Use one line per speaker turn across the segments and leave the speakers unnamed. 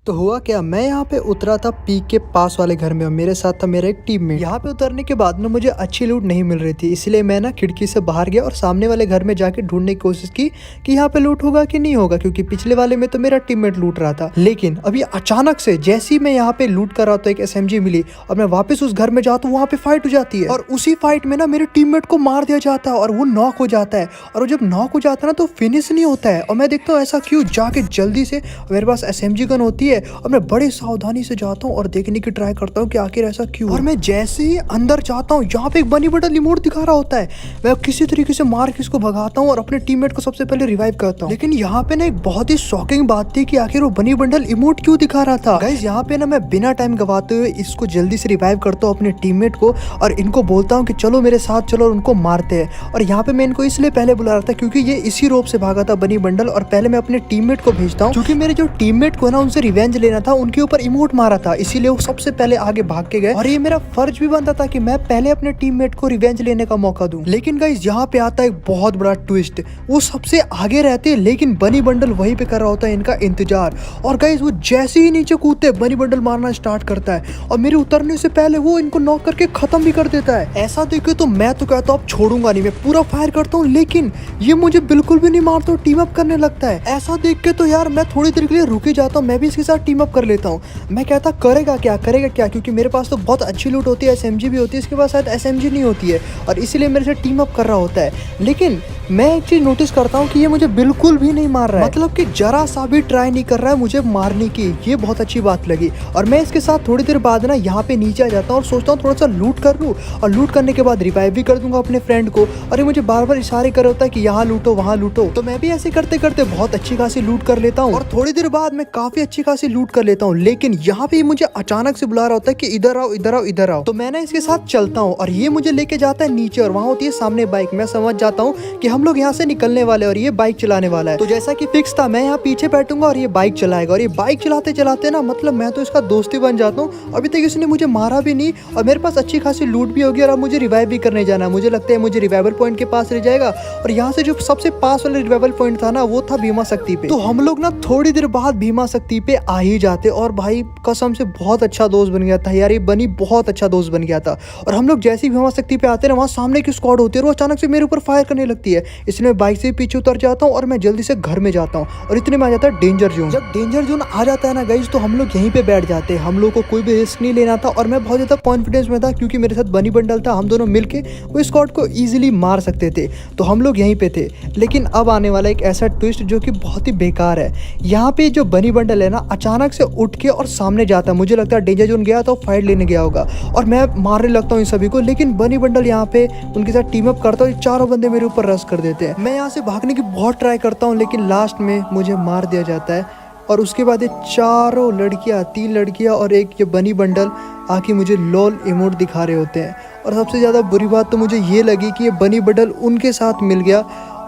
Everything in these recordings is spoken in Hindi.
तो हुआ क्या, मैं यहाँ पे उतरा था पीक के पास वाले घर में और मेरे साथ था मेरा एक टीममेट। यहाँ पे उतरने के बाद ना मुझे अच्छी लूट नहीं मिल रही थी, इसलिए मैं ना खिड़की से बाहर गया और सामने वाले घर में जाके ढूंढने की कोशिश की कि यहाँ पे लूट होगा कि नहीं होगा, क्योंकि पिछले वाले में तो मेरा टीममेट लूट रहा था। लेकिन अभी अचानक से जैसे ही मैं यहाँ पे लूट कर रहा तो एक SMG मिली और मैं वापस उस घर में जाता हूँ, वहाँ पे फाइट हो जाती है और उसी फाइट में ना मेरे टीममेट को मार दिया जाता है और वो नॉक हो जाता है। और वो जब नॉक हो जाता है ना तो फिनिश नहीं होता है और मैं देखता हूँ ऐसा क्यों, जाके जल्दी से मेरे पास SMG गन होती है और मैं बड़ी सावधानी से जाता हूँ और देखने की ट्राई करता हूँ कि आखिर ऐसा क्यों। और मैं जैसे ही अंदर जाता हूँ, यहाँ पे एक बनी बटन इमोट दिखा रहा होता है, मैं किसी तरीके से मार के इसको भगाता हूँ और अपने टीममेट को सबसे पहले रिवाइव करता हूँ। लेकिन यहाँ पे ना एक बहुत ही शॉकिंग बात थी कि आखिर वो बनी बंडल इमोट क्यों दिखा रहा था। गाइस यहाँ पे ना मैं बिना टाइम गवाते हुए इसको जल्दी से रिवाइव करता हूँ अपने टीममेट को और इनको बोलता हूँ कि चलो मेरे साथ चलो और उनको मारते हैं। और यहाँ पे मैं इनको इसलिए पहले बुला रहा था क्योंकि ये इसी रोप से भागा था बनी बंडल, और पहले मैं अपने टीममेट को भेजता हूँ क्योंकि मेरे जो टीममेट को ना उनसे रिवेंज लेना था, उनके ऊपर इमोट मारा था, इसीलिए वो सबसे पहले आगे भाग के गए और ये मेरा फर्ज भी बनता था कि मैं पहले अपने टीममेट को रिवेंज लेने का मौका दूं। लेकिन गाइस यहाँ पे आता है एक बहुत बड़ा ट्विस्ट, वो सबसे आगे रहते हैं लेकिन बनी बंडल वहीं पे कर रहा होता है इनका इंतजार। और गाइस वो जैसे ही नीचे कूदते बनी बंडल मारना स्टार्ट करता है और मेरे उतरने से पहले वो इनको नॉक करके खत्म भी कर देता है। ऐसा देखे तो मैं तो कहता हूँ अब छोड़ूंगा नहीं, मैं पूरा फायर करता हूँ, लेकिन ये मुझे बिल्कुल भी नहीं मारता, टीम अप करने लगता है। ऐसा देख के तो यार मैं थोड़ी देर के लिए रुक ही जाता हूँ, मैं भी इसके साथ टीम अप कर लेता हूँ। मैं कहता करेगा क्या, क्योंकि मेरे पास तो बहुत अच्छी लूट होती है, SMG भी होती है, इसके पास शायद SMG नहीं होती है और इसीलिए मेरे से टीम अप कर रहा होता है। लेकिन मैं एक चीज नोटिस करता हूँ कि ये मुझे बिल्कुल भी नहीं मार रहा है, मतलब कि जरा सा भी ट्राई नहीं कर रहा है मुझे मारने की, ये बहुत अच्छी बात लगी। और मैं इसके साथ थोड़ी देर बाद ना यहाँ पे नीचे आ जाता हूँ और सोचता हूँ थोड़ा सा लूट कर लूँ और लूट करने के बाद रिवाइव भी कर दूंगा अपने फ्रेंड को। और ये मुझे बार बार इशारे कर होता है कि यहाँ लूटो वहाँ लूटो, तो मैं भी ऐसे करते करते बहुत अच्छी खासी लूट कर लेता हूँ और थोड़ी देर बाद मैं काफी अच्छी खासी लूट कर लेता हूँ। लेकिन यहाँ पे मुझे अचानक से बुला रहा होता है कि इधर आओ इधर आओ इधर आओ, तो मैं ना इसके साथ चलता हूँ और ये मुझे लेके जाता है नीचे और वहाँ होती है सामने बाइक। मैं समझ जाता हूँ कि हम लोग यहाँ से निकलने वाले और ये बाइक चलाने वाला है, तो जैसा कि फिक्स था मैं यहाँ पीछे बैठूंगा और ये बाइक चलाएगा। और ये बाइक चलाते चलाते ना मतलब मैं तो इसका दोस्ती बन जाता हूँ। अभी तक इसने मुझे मारा भी नहीं और मेरे पास अच्छी खासी लूट भी होगी और अब मुझे रिवाइव भी करने जाना है। मुझे लगता है मुझे रिवाइवल पॉइंट के पास रह जाएगा और यहाँ से जो सबसे पास वाला रिवाइवल पॉइंट था ना वो था भीमा शक्ति पे। तो हम लोग ना थोड़ी देर बाद भीमा शक्ति पे आ ही जाते और भाई कसम से बहुत अच्छा दोस्त बन गया था यार, ये बनी बहुत अच्छा दोस्त बन गया था। और हम लोग जैसे ही भीमा शक्ति पे आते ना वहाँ सामने की स्क्वाड होती है और वो अचानक से मेरे ऊपर फायर करने लगती है, इसलिए बाइक से पीछे उतर जाता हूँ और मैं जल्दी से घर में जाता हूँ और इतने में आ जाता है डेंजर जोन। जब डेंजर जोन आ जाता है ना गाइस तो हम लोग यहीं पे बैठ जाते हैं, हम लोग को कोई भी रिस्क नहीं लेना था और मैं बहुत ज्यादा कॉन्फिडेंस में था क्योंकि मेरे साथ बनी बंडल था, हम दोनों मिलके वो स्क्वाड को इजीली मार सकते थे, तो हम लोग यहीं पे थे। लेकिन अब आने वाला एक ऐसा ट्विस्ट जो कि बहुत ही बेकार है। यहाँ पे जो बनी बंडल है ना अचानक से उठ के और सामने जाता है, मुझे लगता है डेंजर जोन गया तो फाइट लेने गया होगा और मैं मारने लगता हूँ इन सभी को। लेकिन बनी बंडल यहाँ पे उनके साथ टीम अप करता है, चारों बंदे मेरे ऊपर रश कर देते हैं। मैं यहाँ से भागने की बहुत ट्राई करता हूँ लेकिन लास्ट में मुझे मार दिया जाता है। और उसके बाद ये चारों लड़कियाँ, 3 लड़कियाँ और एक ये बनी बंडल आके मुझे लॉल इमोट दिखा रहे होते हैं। और सबसे ज़्यादा बुरी बात तो मुझे ये लगी कि ये बनी बंडल उनके साथ मिल गया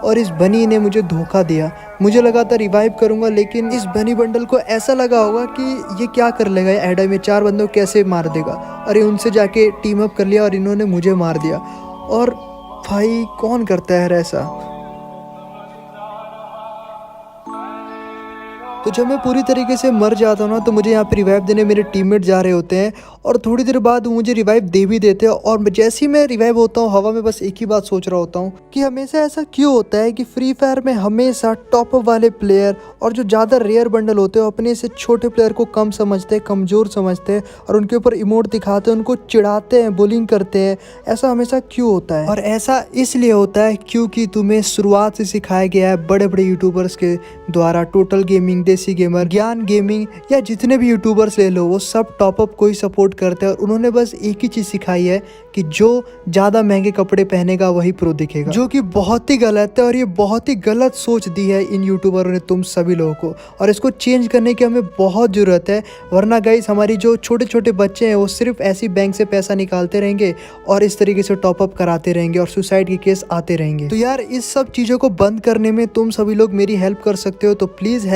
और इस बनी ने मुझे धोखा दिया। मुझे लगा था रिवाइव करूंगा लेकिन इस बनी बंडल को ऐसा लगा होगा कि ये क्या कर लेगा, एडा में 4 बंदों को कैसे मार देगा। अरे उनसे जाके टीम अप कर लिया और इन्होंने मुझे मार दिया। और भाई कौन करता है यार ऐसा। तो जब मैं पूरी तरीके से मर जाता हूँ ना तो मुझे यहाँ पे रिवाइव देने मेरे टीममेट जा रहे होते हैं और थोड़ी देर बाद वो मुझे रिवाइव दे भी देते हैं। और जैसे ही मैं रिवाइव होता हूँ हवा में बस एक ही बात सोच रहा होता हूँ कि हमेशा ऐसा क्यों होता है कि फ्री फायर में हमेशा टॉप वाले प्लेयर और जो ज़्यादा रेयर बंडल होते हैं अपने से छोटे प्लेयर को कम समझते हैं, कमज़ोर समझते हैं और उनके ऊपर इमोट दिखाते हैं, उनको चिढ़ाते हैं, बुलिंग करते हैं। ऐसा हमेशा क्यों होता है? और ऐसा इसलिए होता है क्योंकि तुम्हें शुरुआत से सिखाया गया है बड़े बड़े यूट्यूबर्स के द्वारा, टोटल गेमिंग, देसी गेमर, ज्ञान गेमिंग या जितने भी यूट्यूबर्स ले लो वो सब टॉपअप को ही सपोर्ट करते हैं और उन्होंने बस एक ही चीज़ सिखाई है कि जो ज़्यादा महंगे कपड़े पहनेगा वही प्रो दिखेगा, जो कि बहुत ही गलत है। और ये बहुत ही गलत सोच दी है इन यूट्यूबरों ने तुम सभी लोगों को और इसको चेंज करने की हमें बहुत ज़रूरत है। वरना गाइस हमारी जो छोटे छोटे बच्चे हैं वो सिर्फ ऐसी बैंक से पैसा निकालते रहेंगे और इस तरीके से टॉपअप कराते रहेंगे और सुसाइड के केस आते रहेंगे। तो यार इस सब चीज़ों को बंद करने में तुम सभी लोग मेरी हेल्प कर सकते हो, तो प्लीज़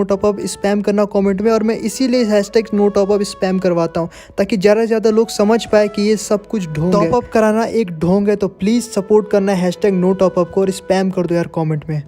#NoTopUp स्पैम करना कमेंट में। और मैं इसीलिए #NoTopUp स्पैम करवाता हूँ ताकि ज़्यादा से ज़्यादा लोग समझ पाए कि ये सब कुछ ढोंग है, टॉपअप कराना एक ढोंग है। तो प्लीज़ सपोर्ट करना #NoTopUp को और स्पैम कर दो यार कमेंट में।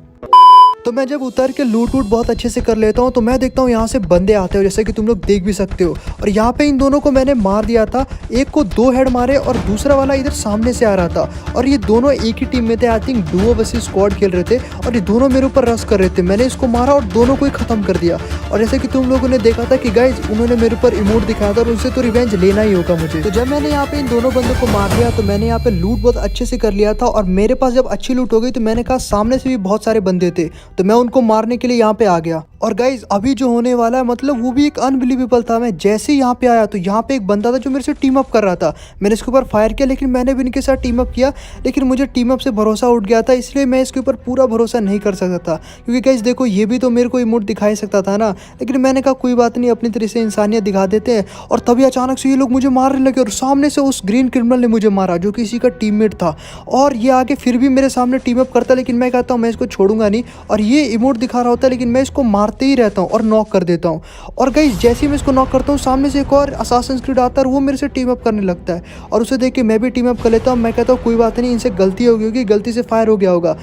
तो मैं जब उतर के लूट वूट बहुत अच्छे से कर लेता हूँ तो मैं देखता हूँ यहाँ से बंदे आते हो, जैसे कि तुम लोग देख भी सकते हो। और यहाँ पे इन दोनों को मैंने मार दिया था, एक को 2 हेड मारे और दूसरा वाला इधर सामने से आ रहा था। और ये दोनों एक ही टीम में थे, I think Duo versus squad खेल रहे थे और ये दोनों मेरे ऊपर रश कर रहे थे। मैंने इसको मारा और दोनों को ही खत्म कर दिया। और जैसे कि तुम लोगों ने देखा था कि गाइज उन्होंने मेरे ऊपर इमोट दिखाया था और उनसे तो रिवेंज लेना ही होगा मुझे। तो जब मैंने यहाँ पे इन दोनों बंदों को मार दिया तो मैंने यहाँ पे लूट बहुत अच्छे से कर लिया था। और मेरे पास जब अच्छी लूट हो गई तो मैंने कहा सामने से भी बहुत सारे बंदे थे तो मैं उनको मारने के लिए यहाँ पे आ गया। और गाइज अभी जो होने वाला है मतलब वो भी एक अनबिलीवेबल था। मैं जैसे ही यहाँ पे आया तो यहाँ पे एक बंदा था जो मेरे से टीम अप कर रहा था। मैंने इसके ऊपर फायर किया लेकिन मैंने भी इनके साथ टीम अप किया, लेकिन मुझे टीम अप से भरोसा उठ गया था, इसलिए मैं इसके ऊपर पूरा भरोसा नहीं कर सकता था। क्योंकि गाइज देखो ये भी तो मेरे को इमोट दिखा ही सकता था ना, लेकिन मैंने कहा कोई बात नहीं, अपनी तरह से इंसानियत दिखा देते हैं। और तभी अचानक से ये लोग मुझे मारने लगे और सामने से उस ग्रीन क्रिमिनल ने मुझे मारा जो किसी का टीममेट था। और ये आगे फिर भी मेरे सामने टीम अप करता, लेकिन मैं कहता हूँ मैं इसको छोड़ूंगा नहीं। और ये इमोट दिखा रहा होता है लेकिन मैं इसको मारते ही रहता हूँ और नॉक कर देता हूँ। और गाइस जैसे ही मैं इसको नॉक करता हूँ सामने से एक और असासिन्स क्रीड आता है और वो मेरे से टीम अप करने लगता है। और उसे देख के मैं भी टीम अप कर लेता हूँ। मैं कहता हूँ कोई बात नहीं, इनसे गलती हो गई होगी, गलती से फायर हो गया होगा।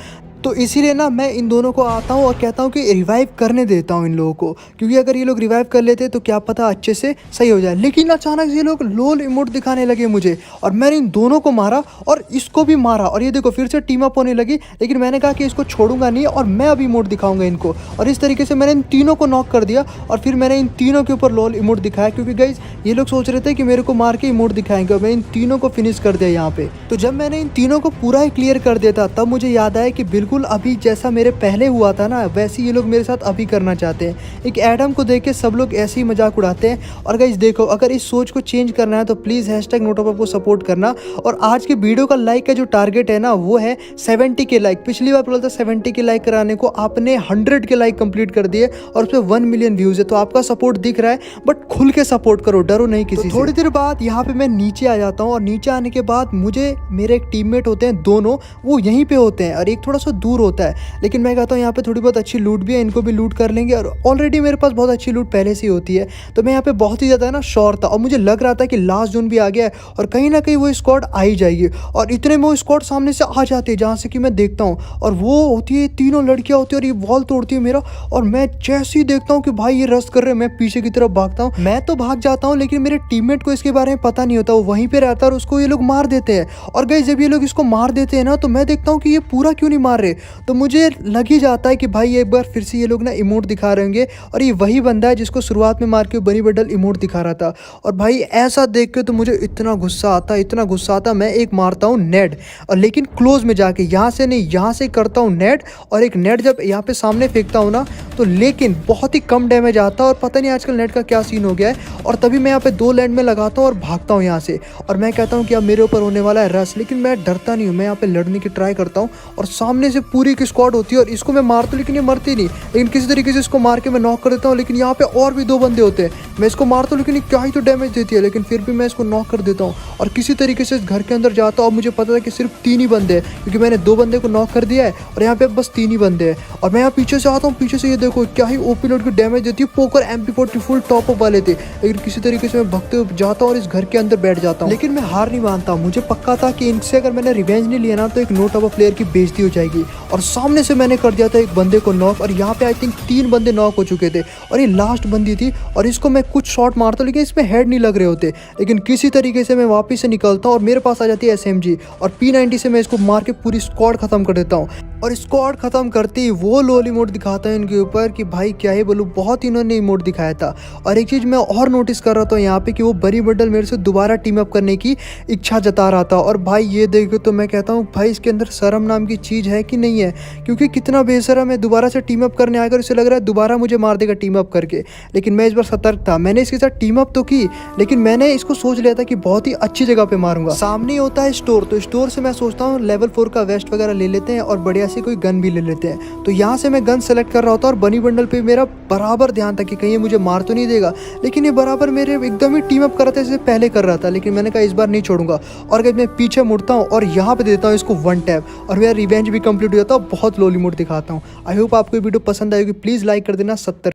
तो इसीलिए ना मैं इन दोनों को आता हूँ और कहता हूँ कि रिवाइव करने देता हूँ इन लोगों को, क्योंकि अगर ये लोग रिवाइव कर लेते तो क्या पता अच्छे से सही हो जाए। लेकिन अचानक से ये लोग लोल इमोट दिखाने लगे मुझे और मैंने इन दोनों को मारा और इसको भी मारा। और ये देखो फिर से टीम अप होने लगी, लेकिन मैंने कहा कि इसको छोड़ूंगा नहीं और मैं अभी इमोट दिखाऊंगा इनको। और इस तरीके से मैंने इन तीनों को नॉक कर दिया और फिर मैंने इन तीनों के ऊपर लोल इमोट दिखाया, क्योंकि गाइस ये लोग सोच रहे थे कि मेरे को मार के इमोट दिखाएंगे और मैं इन तीनों को फिनिश कर दिया यहाँ पे। तो जब मैंने इन तीनों को पूरा ही क्लियर कर दिया था तब मुझे याद आया कि बिल्कुल अभी जैसा मेरे पहले हुआ था ना वैसे ये लोग मेरे साथ अभी करना चाहते हैं। एक एडम को देख के सब लोग ऐसे ही मजाक उड़ाते हैं। और गाइस देखो अगर इस सोच को चेंज करना है तो प्लीज़ #NoTopUp को सपोर्ट करना। और आज के वीडियो का लाइक का जो टारगेट है ना वो है 70 के लाइक। पिछली बार बोला था 70 के लाइक कराने को, आपने 100 के लाइक कंप्लीट कर दिए और उस पर 1 मिलियन व्यूज़ है। तो आपका सपोर्ट दिख रहा है, बट खुल के सपोर्ट करो, डरो नहीं किसी से। थोड़ी देर बाद यहाँ पे मैं नीचे आ जाता हूँ और नीचे आने के बाद मुझे मेरे एक टीममेट होते हैं दोनों, वो यहीं पे होते हैं और एक थोड़ा सा दूर होता है। लेकिन मैं कहता हूँ यहाँ पे थोड़ी बहुत अच्छी लूट भी है, इनको भी लूट कर लेंगे। और ऑलरेडी मेरे पास बहुत अच्छी लूट पहले से ही होती है, तो मैं यहाँ पे बहुत ही ज़्यादा ना श्योर था। और मुझे लग रहा था कि लास्ट जोन भी आ गया है और कहीं ना कहीं वो स्क्वाड आ ही जाएगी। और इतने में वो स्क्वाड सामने से आ जाती है जहाँ से कि मैं देखता हूँ, और वो होती है तीनों लड़कियाँ होती है और ये वॉल तोड़ती है मेरा। और मैं जैसे ही देखता हूँ कि भाई ये रश कर रहे हैं, मैं पीछे की तरफ भागता हूँ। मैं तो भाग जाता हूँ लेकिन मेरे टीममेट को इसके बारे में पता नहीं होता, वो वहीं पे रहता है और उसको ये लोग मार देते हैं। और गाइस जब ये लोग इसको मार देते हैं ना तो मैं देखता हूँ कि ये पूरा क्यों नहीं मार रहे, तो मुझे लग ही जाता है कि भाई एक बार फिर से ये लोग ना इमोट दिखा रहे होंगे और ये वही बंदा है जिसको शुरुआत में मार के बनी बडल इमोट दिखा रहा था। और भाई ऐसा देख के तो मुझे इतना गुस्सा आता, इतना गुस्सा आता, मैं एक मारता हूँ नेट, और लेकिन क्लोज में जाके, यहाँ से नहीं, यहाँ से करता हूँ नेट। और एक नेट जब यहाँ पे सामने फेंकता हूँ ना तो लेकिन बहुत ही कम डैमेज आता है और पता नहीं आजकल नेट का क्या सीन हो गया है। और तभी मैं यहाँ पे 2 लैंड में लगाता हूँ और भागता हूँ यहाँ से। और मैं कहता हूँ कि अब मेरे ऊपर होने वाला है रश, लेकिन मैं डरता नहीं हूँ, मैं यहाँ पे लड़ने की ट्राई करता हूँ। और सामने से पूरी एक स्क्वाड होती है और इसको मैं मारता हूँ लेकिन ये मरती नहीं, लेकिन किसी तरीके से इसको मार के मैं नॉक कर देता हूँ। लेकिन यहाँ पे और भी 2 बंदे होते हैं, मैं इसको मारता हूँ लेकिन क्या ही तो डैमेज देती है, लेकिन फिर भी मैं इसको नॉक कर देता हूँ और किसी तरीके से इस घर के अंदर जाता हूँ। और मुझे पता था कि सिर्फ 3 ही बंदे हैं, क्योंकि मैंने 2 बंदे को नॉक कर दिया है और यहाँ पे बस 3 ही बंदे हैं। और मैं यहाँ पीछे से आता हूँ, पीछे से ये देखो क्या ही ओपी लोड की डैमेज देती है, poker MP40 full top up वाले थे। लेकिन किसी तरीके से मैं भगते हुए जाता हूँ और इस घर के अंदर बैठ जाता हूँ। लेकिन मैं हार नहीं मानता, मुझे पक्का था कि इनसे अगर मैंने रिवेंज नहीं लिया ना तो एक नो टॉप अप प्लेयर की बेइज्जती हो जाएगी। और सामने से मैंने कर दिया था एक बंदे को नॉक, और यहाँ पे आई थिंक 3 बंदे नॉक हो चुके थे और ये लास्ट बंदी थी। और इसको मैं कुछ शॉट मारता हूँ लेकिन इसमें हेड नहीं लग रहे होते, लेकिन किसी तरीके से मैं वापस से निकलता हूँ और मेरे पास आ जाती है SMG और P90 से मैं इसको मार के पूरी स्क्वाड खत्म कर देता हूँ। और स्क्वाड खत्म करते ही वो लोल इमोट दिखाता है इनके ऊपर कि भाई क्या ही बोलूँ, बहुत इन्होंने इमोट दिखाया था। और एक चीज़ मैं और नोटिस कर रहा था यहाँ पे कि वो बनी बंडल मेरे से दोबारा टीम अप करने की इच्छा जता रहा था। और भाई ये देखो तो मैं कहता हूँ भाई इसके अंदर शर्म नाम की चीज़ है कि नहीं है, क्योंकि कितना बेशर्म है, दोबारा से टीम अप करने आकर इसे लग रहा है दोबारा मुझे मार देगा टीम अप करके। लेकिन मैं इस बार सतर्क था, मैंने इसके साथ टीम अप तो की, लेकिन मैंने इसको सोच लिया था कि बहुत ही अच्छी जगह पे मारूंगा। सामने ही होता है स्टोर, तो स्टोर से मैं सोचता हूँ लेवल 4 का वेस्ट वगैरह ले लेते हैं और बढ़िया सी कोई गन भी ले लेते हैं। तो यहाँ से मैं गन सेलेक्ट कर रहा होता और बनी बंडल पे मेरा बराबर ध्यान था कि कहीं मुझे मार तो नहीं देगा, लेकिन ये बराबर मेरे एकदम ही टीम अप कर रहा था जैसे पहले कर रहा था। लेकिन मैंने कहा इस बार नहीं छोड़ूंगा और गाइस मैं पीछे मुड़ता हूँ और यहाँ पे देता हूँ इसको 1 टैप और मेरा रिवेंज भी कंप्लीट हो जाता है। बहुत लोली मोड दिखाता हूँ। आई होप आपको वीडियो पसंद आएगी, प्लीज़ लाइक कर देना। 70